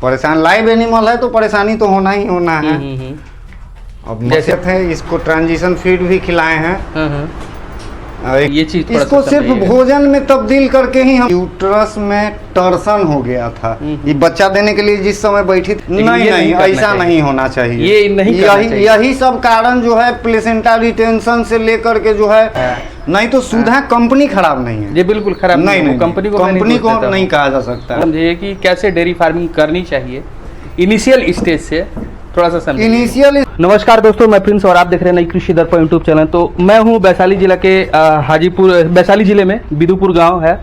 परेशान live animal है तो परेशानी तो होना ही होना है। अब मकसद है इसको ट्रांजिशन फीड भी खिलाए हैं। ये चीज इसको सिर्फ भोजन में तब्दील करके ही हम यूट्रस में टर्सन हो गया था। ये बच्चा देने के लिए जिस समय बैठी थी, नहीं ऐसा नहीं होना चाहिए। ये नहीं यही सब कारण जो है प्लेसेंटा रिटेंशन से लेकर के जो है, नहीं तो सुधा कंपनी खराब नहीं है। ये बिल्कुल खराब नहीं, कंपनी को नहीं कहा जा सकता। समझिए कि कैसे डेयरी फार्मिंग करनी चाहिए इनिशियल स्टेज से, थोड़ा सा समझिए। इनिशियल। नमस्कार दोस्तों, मैं प्रिंस और आप देख रहे हैं नई कृषि दर्पण यूट्यूब चैनल। तो मैं हूं वैशाली जिला के वैशाली जिले में बिदुपुर गांव है,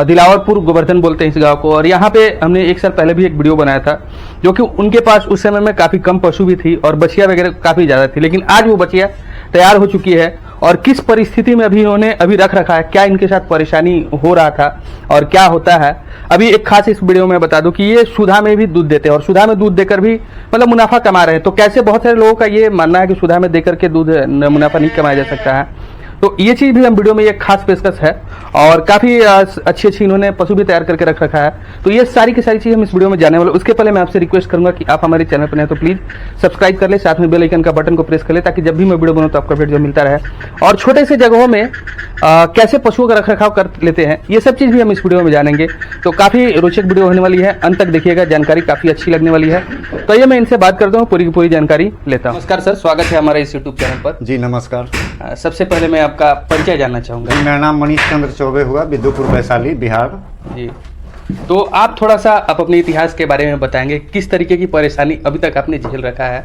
दिलावरपुर गोवर्धन बोलते हैं इस गांव को। और यहाँ पे हमने एक साल पहले भी एक वीडियो बनाया था, जो कि उनके पास उस समय में काफी कम पशु भी थी और बछिया वगैरह काफी ज्यादा थी। लेकिन आज वो बछिया तैयार हो चुकी है और किस परिस्थिति में इन्होंने रख रखा है, क्या इनके साथ परेशानी हो रहा था और क्या होता है, अभी एक खास इस वीडियो में बता दूं कि ये सुधा में भी दूध देते हैं और सुधा में दूध देकर भी मतलब मुनाफा कमा रहे हैं। तो कैसे, बहुत सारे लोगों का ये मानना है कि सुधा में देकर के दूध मुनाफा नहीं कमाया जा सकता है। तो ये चीज भी हम वीडियो में एक खास पेशकश है और काफी अच्छी इन्होंने पशु भी तैयार करके रख रखा है। तो ये सारी की सारी चीज हम इस वीडियो में जाने वाले। उसके पहले मैं आपसे रिक्वेस्ट करूंगा कि आप हमारे चैनल पर नए तो प्लीज सब्सक्राइब कर ले, साथ में बेल आइकन का बटन को प्रेस कर ले, ताकि जब भी मैं वीडियो बनाऊं तो आपको अपडेट जो मिलता रहे। और छोटे से जगहों में कैसे पशुओं का रखरखाव कर लेते हैं, ये सब चीज भी हम इस वीडियो में जानेंगे। तो काफी रोचक वीडियो होने वाली है, अंत तक देखिएगा, जानकारी काफी अच्छी लगने वाली है। तो ये मैं इनसे बात करता हूँ, पूरी की पूरी जानकारी लेता हूँ। नमस्कार सर, स्वागत है हमारे इस यूट्यूब चैनल पर। जी नमस्कार। सबसे पहले मैं आपका परिचय जानना चाहूंगा। मेरा नाम मनीष चंद्र चौबे हुआ, बिदुपुर वैशाली बिहार। जी, तो आप थोड़ा सा आप अपने इतिहास के बारे में बताएंगे, किस तरीके की परेशानी अभी तक आपने झेल रखा है,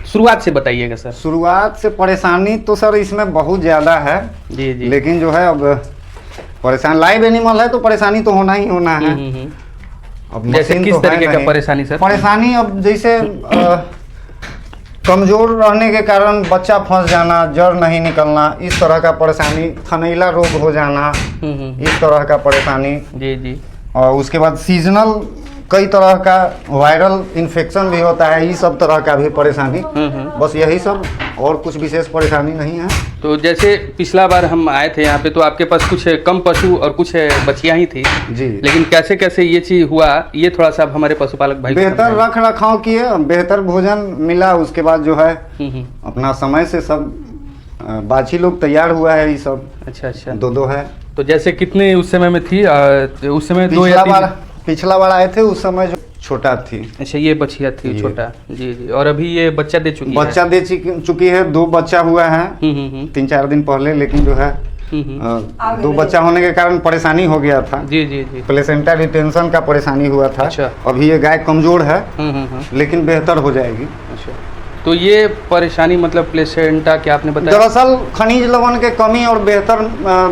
शुरुआत से बताइएगा सर। शुरुआत से परेशानी तो सर इसमें बहुत ज़्यादा है। जी जी। लेकिन जो है अब परेशान लाइव एनिमल है तो परेशानी तो होना ही होना है। अब जैसे किस तरीके का परेशानी सर? परेशानी अब जैसे कमजोर रहने के कारण बच्चा फंस जाना, जड़ नहीं निकलना, इस तरह का परेशानी, थनैला रोग हो जाना, इस तरह का परेशानी। जी जी। और उसके बाद सीजनल कई तरह का वायरल इन्फेक्शन भी होता है, ये सब तरह का भी परेशानी। बस यही सब, और कुछ विशेष परेशानी नहीं है। तो जैसे पिछला बार हम आए थे यहाँ पे, तो आपके पास कुछ कम पशु और कुछ बछिया ही थी जी। लेकिन कैसे कैसे ये चीज हुआ, ये थोड़ा सा हमारे पशुपालक भाई बेहतर रख रखाव किए, बेहतर भोजन मिला, उसके बाद जो है अपना समय से सब बाछी लोग तैयार हुआ है ये सब। अच्छा अच्छा। दो है। तो जैसे कितने उस समय में थी? उस समय पिछला बार आए थे उस समय जो छोटा थी। अच्छा, ये बछिया थी छोटा। जी जी। और अभी ये बच्चा दे चुकी है, 2 बच्चा हुआ है 3-4 दिन पहले। लेकिन जो है 2 बच्चा होने के कारण परेशानी हो गया था। जी जी जी। प्लेसेंटा रिटेंशन का परेशानी हुआ था। अच्छा। अभी ये गाय कमजोर है लेकिन बेहतर हो जाएगी। अच्छा, तो ये परेशानी मतलब प्लेसेंटा क्या आपने बताया? दरअसल खनिज लवण के कमी और बेहतर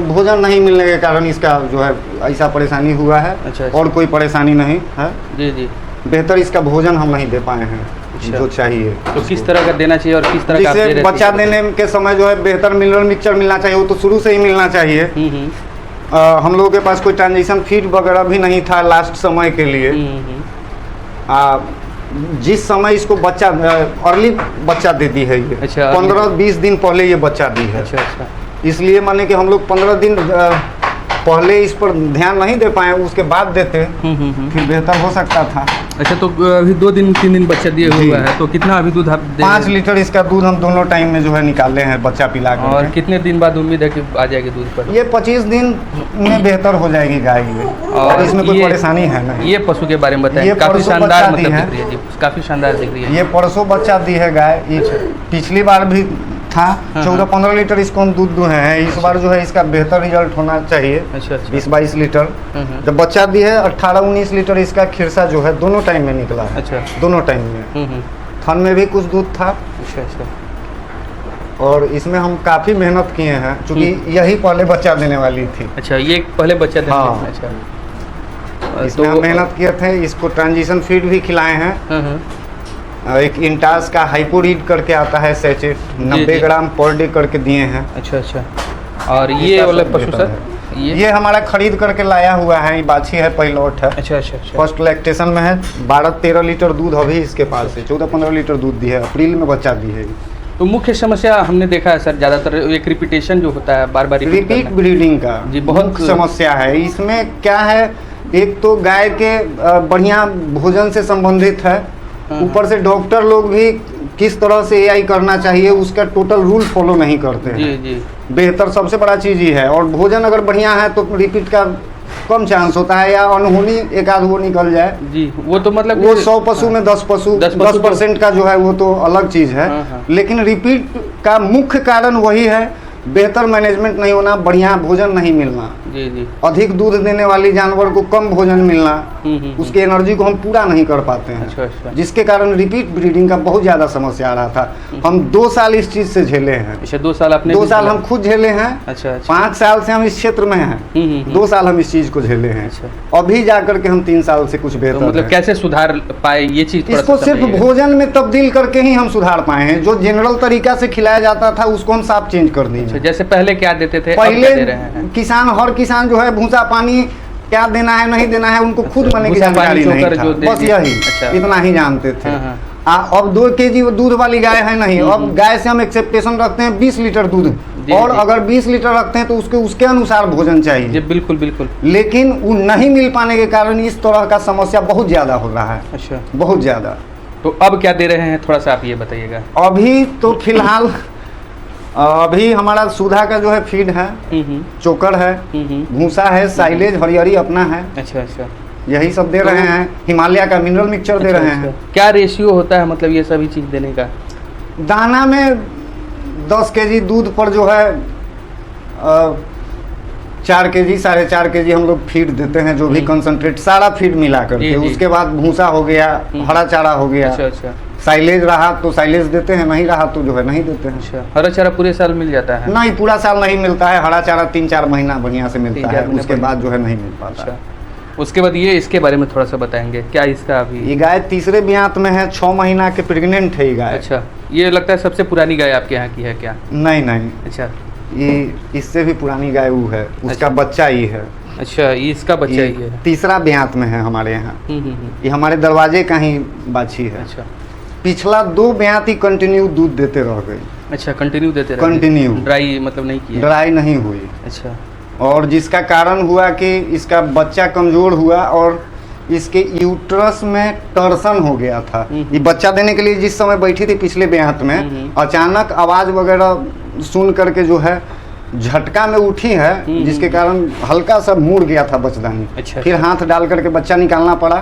भोजन नहीं मिलने के कारण इसका जो है ऐसा परेशानी हुआ है। अच्छा। और कोई परेशानी नहीं है। जी जी। बेहतर इसका भोजन हम नहीं दे पाए हैं। अच्छा। जो चाहिए तो किस तरह का देना चाहिए और किस तरह का जैसे बच्चा देने के समय जो है बेहतर मिनरल मिक्सचर मिलना चाहिए, वो तो शुरू से ही मिलना चाहिए। हम लोगों के पास कोई ट्रांजिशन फीड वगैरह भी नहीं था लास्ट समय के लिए। जिस समय इसको बच्चा अर्ली बच्चा देती है ये। अच्छा। 15-20 दिन पहले ये बच्चा दी है। अच्छा अच्छा। इसलिए माने कि हम लोग 15 दिन पहले इस पर ध्यान नहीं दे पाए, उसके बाद देते फिर बेहतर हो सकता था। अच्छा, तो अभी 2-3 दिन बच्चा दिए हुआ है, तो कितना अभी दूध आप 5 लीटर इसका दूध हम दोनों टाइम में जो है निकाले हैं बच्चा पिला कर। और कितने दिन बाद उम्मीद है कि आ जाएगी दूध पर? ये 25 दिन में बेहतर हो जाएगी गाय ये, और इसमें कोई परेशानी है नहीं। ये पशु के बारे में बताइए। काफी शानदार मतलब दिख रही है जी, काफी शानदार दिख रही है। ये परसों बच्चा दी है गाय। पिछली बार भी था 14-15 लीटर इसको हम दूध दुहे हैं। इस बार जो है इसका बेहतर रिजल्ट होना चाहिए। अच्छा अच्छा। 20-22 लीटर जब बच्चा दी है। 18-19 लीटर इसका खिरसा जो है दोनों टाइम में निकला है। अच्छा। दोनों टाइम में थन में भी कुछ दूध था। अच्छा अच्छा। और इसमें हम काफी मेहनत किए हैं, क्योंकि यही पहले बच्चा देने वाली थी। अच्छा, ये पहले बच्चा देने हाँ। वाली। अच्छा, इसमें हम मेहनत किए थे। इसको ट्रांजिशन फीड भी खिलाए हैं। एक इंटास का हाइपोरीड करके आता है सैचेट, 90 ग्राम पर डे करके दिए हैं। अच्छा अच्छा। और ये वाला पशु सर, ये हमारा खरीद करके लाया हुआ है। ये बाछी है, पहिलौट है। अच्छा अच्छा अच्छा। फर्स्ट लैक्टेशन में है। 12-13 लीटर दूध अभी इसके पास है। 14-15 लीटर दूध दी है, अप्रैल में बच्चा दी है। तो मुख्य समस्या हमने देखा है सर, ज्यादातर एक रिपीटेशन जो होता है, बार बार रिपीट ब्रीडिंग का जी बहुत समस्या है। इसमें क्या है, एक तो गाय के बढ़िया भोजन से संबंधित है, ऊपर से डॉक्टर लोग भी किस तरह से एआई करना चाहिए उसका टोटल रूल फॉलो नहीं करते हैं। जी जी। बेहतर सबसे बड़ा चीज़ ही है, और भोजन अगर बढ़िया है तो रिपीट का कम चांस होता है, या अनहोनी एक आध वो निकल जाए। जी, वो तो मतलब वो 100 पशु में 10% का जो है वो तो अलग चीज़ है। लेकिन रिपीट का मुख्य कारण वही है, बेहतर मैनेजमेंट नहीं होना, बढ़िया भोजन नहीं मिलना। जी जी। अधिक दूध देने वाली जानवर को कम भोजन मिलना, उसके एनर्जी को हम पूरा नहीं कर पाते हैं। अच्छा अच्छा। जिसके कारण रिपीट ब्रीडिंग का बहुत ज़्यादा समस्या आ रहा था। हम 2 साल इस चीज़ से झेले हैं। अच्छा, 2 साल आपने 2 साल हम खुद झेले हैं। अच्छा अच्छा। 5 साल से हम इस क्षेत्र में हैं। 2 साल हम इस चीज़ को झेले हैं। अच्छा। अभी जाकर के हम 3 साल से कुछ बेहतर तो मतलब हैं। कैसे सुधार पाए ये चीज़? इसको सिर्फ भोजन में तब्दील करके ही हम सुधार पाए हैं। जो जनरल तरीका से खिलाया जाता था उसको हम साफ चेंज कर दिए। जैसे पहले क्या देते थे, पहले दे रहे हैं? किसान, हर किसान जो है भूसा पानी क्या देना है नहीं देना है उनको खुद बने की जानकारी नहीं था। बस यही इतना ही जानते थे। अब 2 केजी दूध वाली गाय है नहीं, अब गाय से हम एक्सेप्टेशन रखते हैं 20 लीटर दूध, और अगर 20 लीटर रखते हैं तो उसके अनुसार भोजन चाहिए। जी बिल्कुल बिल्कुल। लेकिन वो नहीं मिल पाने के कारण इस तरह का समस्या बहुत ज़्यादा हो रहा है। अच्छा, बहुत ज़्यादा। तो अब क्या दे रहे हैं, थोड़ा सा आप ये बताइएगा। अभी तो फिलहाल अभी हमारा सुधा का जो है फीड है, चोकर है, भूसा है, साइलेज हरियरी अपना है। अच्छा अच्छा। यही सब दे रहे हैं। हिमालय का मिनरल मिक्सचर दे रहे हैं। क्या रेशियो होता है मतलब ये सभी चीज़ देने का? दाना में 10 केजी दूध पर जो है 4 केजी 4.5 केजी हम लोग फीड देते हैं, जो भी कंसंट्रेट सारा फीड मिला करके। उसके बाद भूसा हो गया, हरा चारा हो गया। अच्छा अच्छा। साइलेज रहा तो साइलेज देते हैं, नहीं रहा तो जो है नहीं देते हैं। अच्छा, हरा चारा पूरे साल मिल जाता है? नहीं, पूरा साल नहीं मिलता है। हरा चारा 3-4 महीना बढ़िया से मिलता है, उसके बाद जो है नहीं मिल पाता। अच्छा। उसके बाद ये इसके बारे में थोड़ा सा बताएंगे, क्या इसका अभी? ये गाय तीसरे ब्यात में है, 6 महीना के प्रेग्नेंट है ये गाय। अच्छा, ये लगता है सबसे पुरानी गाय आपके यहाँ की है क्या? नहीं नहीं। अच्छा, ये इससे भी पुरानी गाय वो है, उसका बच्चा ही है। अच्छा, ये इसका बच्चा ही है। तीसरा ब्यात में है हमारे यहाँ। ये हमारे दरवाजे का ही बाछी है। अच्छा, पिछला 2 ब्यात ही कंटिन्यू दूध देते रह गई। अच्छा, कंटिन्यू देते रहे? कंटिन्यू, ड्राई मतलब नहीं किया? ड्राई नहीं हुई। अच्छा। और जिसका कारण हुआ कि इसका बच्चा कमज़ोर हुआ और इसके यूट्रस में टर्सन हो गया था। ये बच्चा देने के लिए जिस समय बैठी थी पिछले ब्यात में, अचानक आवाज़ वगैरह सुन करके जो है झटका में उठी है, जिसके कारण हल्का सा मुड़ गया था बच्चादानी। अच्छा, फिर हाथ डाल करके बच्चा निकालना पड़ा।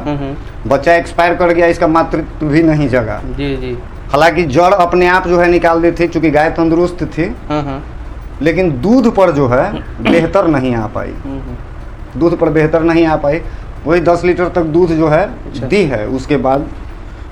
बच्चा एक्सपायर कर गया, इसका मातृत्व भी नहीं जगा। जी जी। हालांकि जड़ अपने आप जो है निकाल दी थी, चूँकि गाय तंदुरुस्त थी। लेकिन दूध पर जो है बेहतर नहीं आ पाई। दूध पर बेहतर नहीं आ पाई। वही 10 लीटर तक दूध जो है दी है, उसके बाद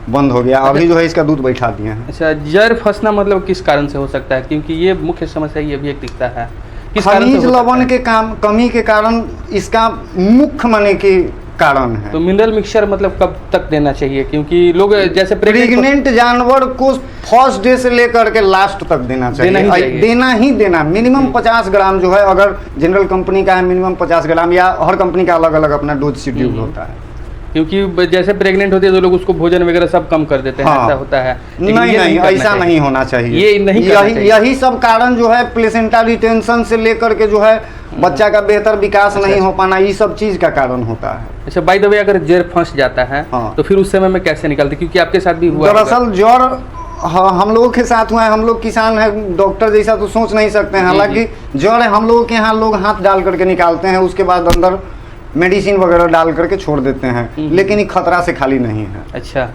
बंद हो गया। अभी जो है इसका दूध बैठा दिए हैं। अच्छा, जड़ फंसना मतलब किस कारण से हो सकता है? क्योंकि ये मुख्य समस्या ये भी एक दिखता है। किस कारण से खनिज हो सकता लवण है? के कमी के कारण इसका मुख्य माने के कारण है। तो मिनरल मिक्सचर मतलब कब तक देना चाहिए? क्योंकि लोग जैसे प्रेग्नेंट जानवर को फर्स्ट डे से लेकर के लास्ट तक देना चाहिए। देना ही देना। मिनिमम 50 ग्राम जो है, अगर जनरल कंपनी का है मिनिमम 50 ग्राम, या हर कंपनी का अलग अलग अपना डोज शेड्यूल होता है। क्योंकि जैसे प्रेग्नेंट होती है तो लोग उसको भोजन वगैरह सब कम कर देते हैं। हाँ। ऐसा होता है? नहीं नहीं, ऐसा नहीं होना चाहिए। ये नहीं करना चाहिए। यही सब कारण जो है प्लेसेंटा रिटेंशन से लेकर के जो है बच्चा का बेहतर विकास नहीं हो पाना, ये सब चीज का कारण होता है। अच्छा, बाय द वे अगर जड़ फंस जाता है तो फिर उस समय में कैसे निकालते? क्योंकि आपके साथ भी हुआ। दरअसल जड़ हम लोगों के साथ हुआ है। हम लोग किसान हैं, डॉक्टर जैसा तो सोच नहीं सकते हैं। हालांकि जड़ हम लोगों के यहाँ लोग हाथ डाल करके निकालते हैं, उसके बाद अंदर मेडिसिन वगैरह डाल करके छोड़ देते हैं। लेकिन ये खतरा से खाली नहीं है। अच्छा,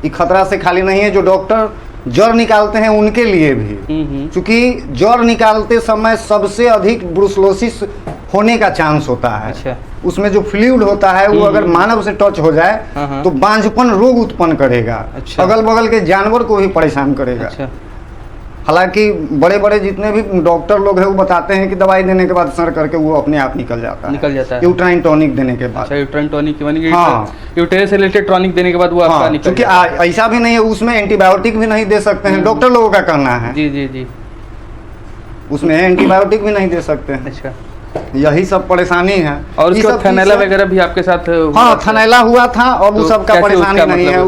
ये खतरा से खाली नहीं है। जो डॉक्टर जड़ निकालते हैं उनके लिए भी, क्योंकि जड़ निकालते समय सबसे अधिक ब्रुसलोसिस होने का चांस होता है। अच्छा। उसमें जो फ्लूइड होता है वो अगर मानव से टच हो जाए तो बांझपन रोग उत्पन्न करेगा। अच्छा। अगल बगल के जानवर को भी परेशान करेगा। अच्छा। हालांकि बड़े बड़े जितने भी डॉक्टर लोग हैं वो बताते हैं कि दवाई देने के बाद सर करके वो अपने आप निकल जाता है। यूट्राइन टॉनिक देने के बाद। अच्छा, यूट्राइन टॉनिक यानी हाँ, यूटेरस से रिलेटेड टॉनिक देने के बाद वो आपका निकल क्योंकि ऐसा भी नहीं है उसमें एंटीबायोटिक भी नहीं दे सकते हैं, डॉक्टर लोगों का कहना है। जी जी जी। उसमें एंटीबायोटिक भी नहीं दे सकते हैं। अच्छा, यही सब परेशानी है। और उसके बाद थनैला वगैरह भी आपके साथ? हाँ, थनैला हुआ था। अब वो सबका परेशानी नहीं है।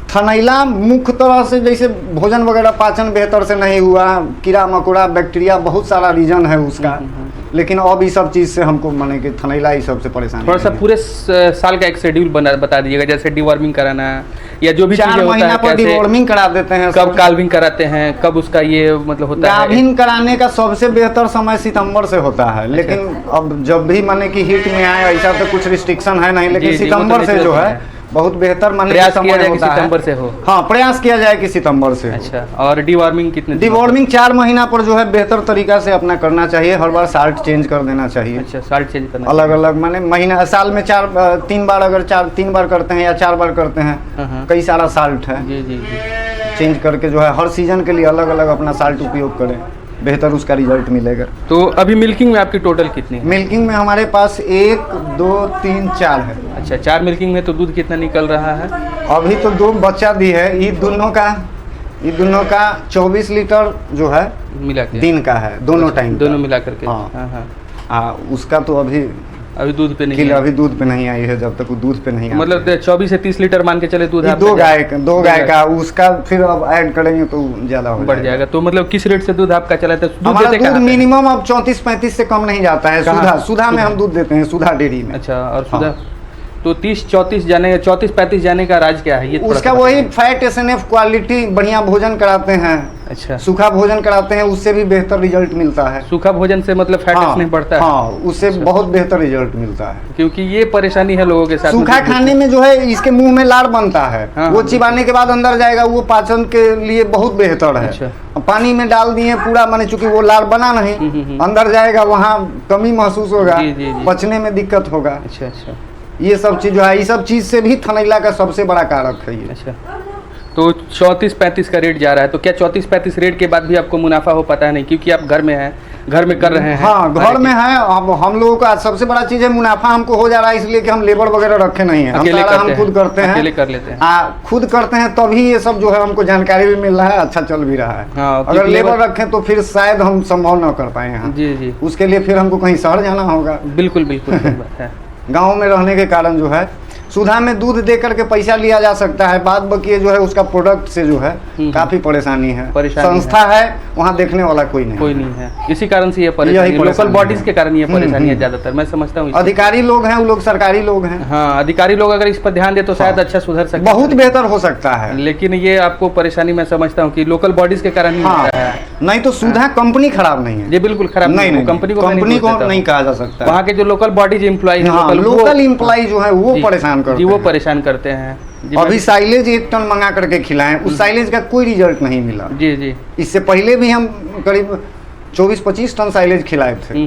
थनैला मुख्य तरह से जैसे भोजन वगैरह पाचन बेहतर से नहीं हुआ, कीड़ा मकोड़ा बैक्टीरिया बहुत सारा रीजन है उसका। लेकिन अब इस सब चीज़ से हमको माने कि थनैला इस सब से परेशानी थोड़ा सा नहीं है। पूरे साल का एक शेड्यूल बता दीजिएगा, जैसे डिवॉर्मिंग कराना या जो भी 4 चीजें होता महीना है, पर कैसे डिवॉर्मिंग करा देते हैं। कब काल्विंग कराते हैं, कब उसका ये मतलब होता है। गाभिन कराने का सबसे बेहतर समय सितंबर से होता है, लेकिन अब जब भी माने कि हिट में आए ऐसा तो कुछ रिस्ट्रिक्शन है नहीं, लेकिन जी, वो तो सितंबर से जो नेचुरल है बहुत बेहतर माने कि प्रयास किया समय जाए कि होता है। सितंबर से हो। हाँ, प्रयास किया जाए कि सितंबर से हो। अच्छा, और डिवॉर्मिंग कितने दिन? डिवॉर्मिंग 4 महीना पर जो है बेहतर तरीका से अपना करना चाहिए। हर बार साल्ट चेंज कर देना चाहिए। अच्छा, साल्ट चेंज करना अलग अलग माने महीना साल में 3 बार, अगर 3 बार करते हैं या 4 बार करते हाँ। हैं, कई सारा साल्ट है, जी जी जी। चेंज करके जो है हर सीजन के लिए अलग अलग अपना साल्ट उपयोग करें, बेहतर उसका रिजल्ट मिलेगा। तो अभी मिल्किंग में आपकी टोटल कितनी है? मिल्किंग में हमारे पास 1 2 3 4 है। अच्छा, 4 मिल्किंग में तो दूध कितना निकल रहा है? अभी तो 2 बच्चा दी है। ये दोनों का 24 लीटर जो है मिला के दिन का है, दोनों टाइम दोनों मिला करके। हाँ। हाँ हाँ। उसका तो अभी दूध पे नहीं है। अभी दूध पे नहीं आई है, जब तक वो दूध पे नहीं मतलब 24 से 30 लीटर मान के चले दूध। ये आप 2 गाय का, उसका फिर अब ऐड करेंगे तो ज्यादा हो बढ़ जाएगा। तो मतलब किस रेट से दूध आपका चला था? हमारा देते दूध कहाँ पे? मिनिमम अब 34-35 से कम नहीं जाता है। कहाँ? सुधा में हम दूध देते हैं, सुधा डेयरी में। अच्छा, और सुधा तो 34-35 जाने का राज क्या है ये? थोड़ा उसका सा वही फैट SNF क्वालिटी, बढ़िया भोजन कराते हैं, अच्छा, सूखा भोजन कराते हैं, उससे भी बेहतर रिजल्ट मिलता है। सूखा भोजन से मतलब फैटनेस नहीं बढ़ता है? हाँ, उससे अच्छा। बहुत बेहतर रिजल्ट मिलता है। क्योंकि ये परेशानी है लोगों के साथ। सूखा खाने में जो है इसके मुंह में लार बनता है, हाँ, वो हाँ। चिबाने के बाद अंदर जाएगा, वो पाचन के लिए बहुत बेहतर है। अच्छा। पानी में डाल दिए पूरा, माने चूंकि वो लार बना नहीं, अंदर जाएगा, वहाँ कमी महसूस होगा, जी, जी, जी। पचने में दिक्कत होगा। अच्छा अच्छा ये सब चीज जो है, ये सब चीज से भी थनैला का सबसे बड़ा कारक है ये। अच्छा। तो 34-35 का रेट जा रहा है, तो क्या 34-35 रेट के बाद भी आपको मुनाफा हो? पता नहीं, क्योंकि आप घर में हैं, घर में कर रहे हैं। हाँ, घर में है। अब हम लोगों का सबसे बड़ा चीज है मुनाफा हमको हो जा रहा है, इसलिए कि हम लेबर वगैरह रखे नहीं है, हम अकेले सारा करते हम खुद हैं, करते हैं, अकेले कर लेते हैं। खुद करते हैं, तभी ये सब जो है हमको जानकारी भी मिल रहा है, अच्छा चल भी रहा है। हाँ, अगर लेबर रखें तो फिर शायद हम संभव न कर पाए यहाँ। जी जी, उसके लिए फिर हमको कहीं शहर जाना होगा। बिल्कुल बिल्कुल सही बात है। गाँव में रहने के कारण जो है सुधा में दूध दे करके पैसा लिया जा सकता है, बाद बाकी जो है उसका प्रोडक्ट से जो है काफी परेशानी है। संस्था है, वहाँ देखने वाला कोई नहीं है। इसी कारण से ये परेशानी, लोकल बॉडीज के कारण ये परेशानी है ज्यादातर, मैं समझता हूँ। अधिकारी लोग हैं, वो लोग सरकारी लोग हैं। हाँ, अधिकारी लोग अगर इस पर ध्यान दे तो शायद अच्छा सुधर सकता है, बहुत बेहतर हो सकता है। लेकिन ये आपको परेशानी मैं समझता हूँ कि लोकल बॉडीज के कारण ही होता है। नहीं तो सुधा कंपनी खराब नहीं है, ये बिल्कुल खराब नहीं, कंपनी को नहीं कहा जा सकता। वहाँ के जो local bodies employ, local employ जो है वो परेशान करते हैं, वो परेशान करते हैं। अभी साइलेज 1 टन मंगा करके खिलाएं, उस साइलेज का कोई रिजल्ट नहीं मिला। जी जी, इससे पहले भी हम करीब 24-25 टन साइलेज खिलाए थे,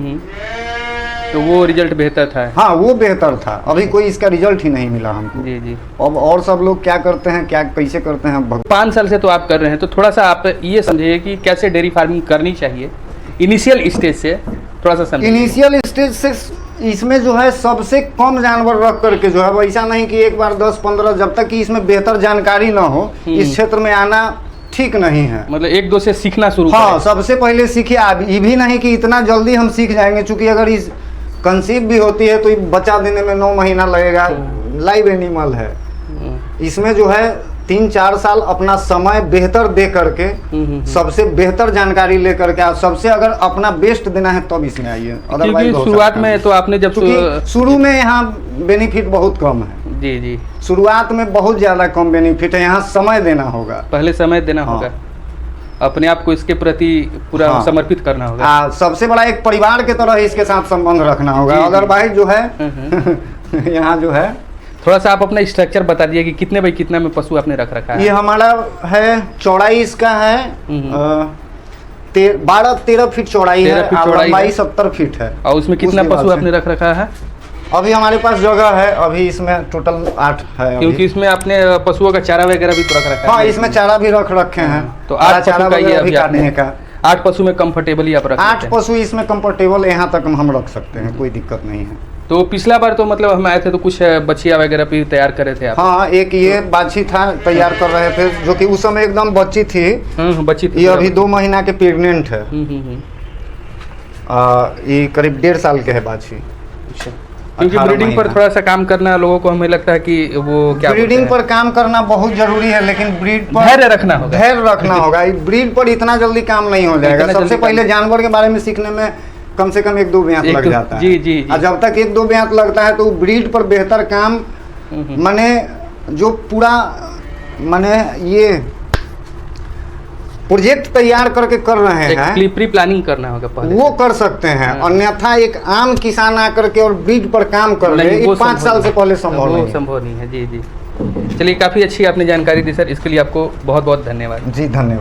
तो वो रिजल्ट बेहतर था। हाँ, वो बेहतर था। अभी कोई इसका रिजल्ट ही नहीं मिला हमको। जी जी। अब और सब लोग क्या करते हैं, क्या कैसे करते हैं। 5 साल से तो आप कर रहे हैं, तो थोड़ा सा आप ये समझिए कि कैसे डेयरी फार्मिंग करनी चाहिए इनिशियल स्टेज से, थोड़ा सा समझिए। इनिशियल स्टेज से इसमें जो है सबसे कम जानवर रख करके जो है, वैसा नहीं कि एक बार 10-15, जब तक कि इसमें बेहतर जानकारी ना हो इस क्षेत्र में आना ठीक नहीं है। मतलब 1-2 से सीखना शुरू हाँ, सबसे पहले सीखिए। ये भी नहीं कि इतना जल्दी हम सीख जाएंगे, चूंकि अगर इस कंसीव भी होती है तो ये बच्चा देने में 9 महीना लगेगा, लाइव एनिमल है। इसमें जो है 3-4 साल अपना समय बेहतर दे करके, सबसे बेहतर जानकारी लेकर के, सबसे अगर अपना बेस्ट देना है तब इसमें आइए। क्योंकि शुरुआत में तो आपने जब शुरू में यहाँ बेनिफिट बहुत कम है। जी जी, शुरुआत में बहुत ज्यादा कम बेनिफिट है, यहाँ समय देना होगा, पहले समय देना होगा, अपने आप को इसके प्रति पूरा समर्पित करना होगा। सबसे बड़ा एक परिवार के तरह इसके साथ संबंध रखना होगा। अदरवाइज जो है यहाँ जो है, थोड़ा सा आप अपना स्ट्रक्चर बता दिए कि कितने बाई कितना में पशु आपने रख रखा है। ये हमारा है, चौड़ाई इसका है 12-13 फीट चौड़ाई है, लंबाई 70 फीट है। और उसमें कितना पशु आपने रख रखा है? अभी हमारे पास जगह है, अभी इसमें टोटल 8 है। क्योंकि इसमें आपने पशुओं का चारा वगैरह भी तो रख रखा है। हाँ, इसमें चारा भी रख रखे हैं, तो 8 चारा का ये अभी काटने का। 8 पशु में कंफर्टेबली आप रख 8 पशु इसमें कंफर्टेबल यहाँ तक हम रख सकते हैं, कोई दिक्कत नहीं है। तो पिछला बार तो मतलब हम आए थे तो कुछ बच्चियाँ वगैरह भी तैयार करे थे आप? हाँ, एक ये बाछी था, तैयार कर रहे थे, जो कि उस समय एकदम बच्ची थी। बच्ची थी। ये अभी 2 महीना के प्रेग्नेंट है। ये करीब 1.5 साल के है बाछी। अच्छा, क्योंकि ब्रीडिंग पर थोड़ा सा काम करना लोगों को, हमें लगता है कि वो क्या ब्रीडिंग पर काम करना बहुत जरूरी है, लेकिन ब्रीड पर धैर्य रखना होगा। ब्रीड पर इतना जल्दी काम नहीं हो जाएगा। सबसे पहले जानवर के बारे में सीखने में कम से कम 1-2 ब्यात लग जाता है। जी जी जी। और जब तक 1-2 ब्यात लगता है तो ब्रीड पर बेहतर काम माने जो पूरा माने ये प्रोजेक्ट तैयार करके कर रहे हैं, प्री प्लानिंग करना होगा पहले वो कर सकते हैं। अन्यथा एक आम किसान आकर के और ब्रीड पर काम कर ले, ये 5 साल से पहले संभव नहीं है। जी जी, चलिए काफ़ी अच्छी आपने जानकारी दी सर, इसके लिए आपको बहुत बहुत धन्यवाद। जी धन्यवाद।